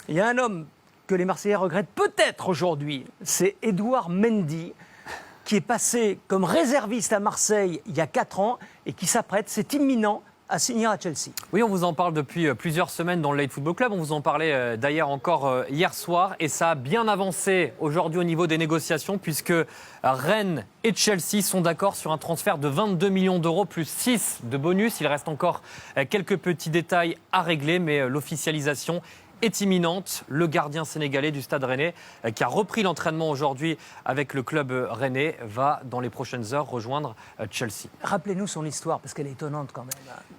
Il y a un homme que les Marseillais regrettent peut-être aujourd'hui, c'est Edouard Mendy, qui est passé comme réserviste à Marseille il y a 4 ans et qui s'apprête, c'est imminent, à signer à Chelsea. Oui, on vous en parle depuis plusieurs semaines dans le Late Football Club. On vous en parlait d'ailleurs encore hier soir. Et ça a bien avancé aujourd'hui au niveau des négociations puisque Rennes et Chelsea sont d'accord sur un transfert de 22 millions d'euros plus 6 de bonus. Il reste encore quelques petits détails à régler, mais l'officialisation est imminente. Le gardien sénégalais du Stade Rennais, qui a repris l'entraînement aujourd'hui avec le club rennais, va dans les prochaines heures rejoindre Chelsea. Rappelez-nous son histoire, parce qu'elle est étonnante quand même.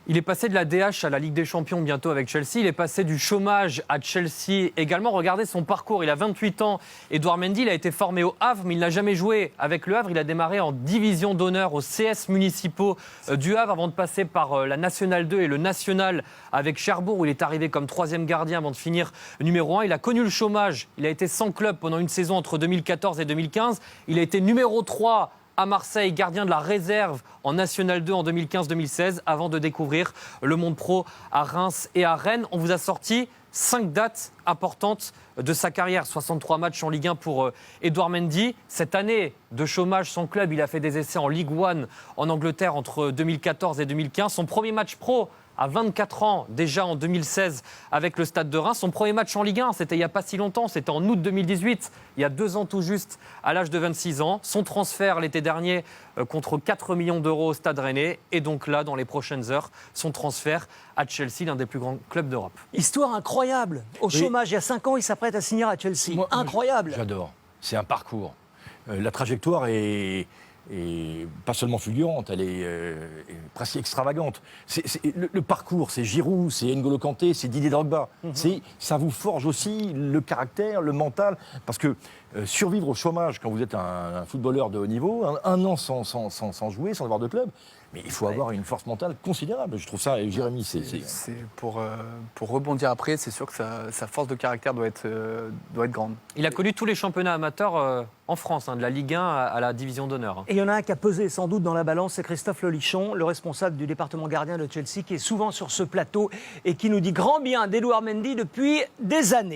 Il est passé de la DH à la Ligue des Champions bientôt avec Chelsea. Il est passé du chômage à Chelsea également. Regardez son parcours. Il a 28 ans. Edouard Mendy, il a été formé au Havre, mais il n'a jamais joué avec le Havre. Il a démarré en division d'honneur aux CS municipaux du Havre avant de passer par la Nationale 2 et le National avec Cherbourg, où il est arrivé comme 3e gardien avant de finir numéro 1. Il a connu le chômage. Il a été sans club pendant une saison entre 2014 et 2015. Il a été numéro 3 à Marseille, gardien de la réserve en National 2 en 2015-2016, avant de découvrir le monde pro à Reims et à Rennes. On vous a sorti 5 dates importantes de sa carrière. 63 matchs en Ligue 1 pour Edouard Mendy. Cette année de chômage sans club, il a fait des essais en Ligue 1 en Angleterre entre 2014 et 2015. Son premier match pro à 24 ans, déjà en 2016 avec le Stade de Reims. Son premier match en Ligue 1, c'était il n'y a pas si longtemps, c'était en août 2018, il y a 2 ans tout juste, à l'âge de 26 ans. Son transfert l'été dernier contre 4 millions d'euros au Stade Rennais. Et donc là, dans les prochaines heures, son transfert à Chelsea, l'un des plus grands clubs d'Europe. Histoire incroyable. Au chômage, il y a 5 ans, il s'apprête à signer à Chelsea. Incroyable. J'adore. C'est un parcours. La trajectoire est pas seulement fulgurante, elle est presque extravagante. Le parcours, c'est Giroud, c'est N'Golo Kanté, c'est Didier Drogba. Ça vous forge aussi le caractère, le mental, parce que survivre au chômage quand vous êtes un footballeur de haut niveau, un an sans jouer, sans avoir de club, mais il faut avoir une force mentale considérable. Je trouve ça, et Jérémy, pour rebondir après, c'est sûr que sa force de caractère doit être grande. Il a connu tous les championnats amateurs en France, de la Ligue 1 à la division d'honneur. Et il y en a un qui a pesé sans doute dans la balance, c'est Christophe Lolichon, le responsable du département gardien de Chelsea, qui est souvent sur ce plateau et qui nous dit grand bien d'Edouard Mendy depuis des années.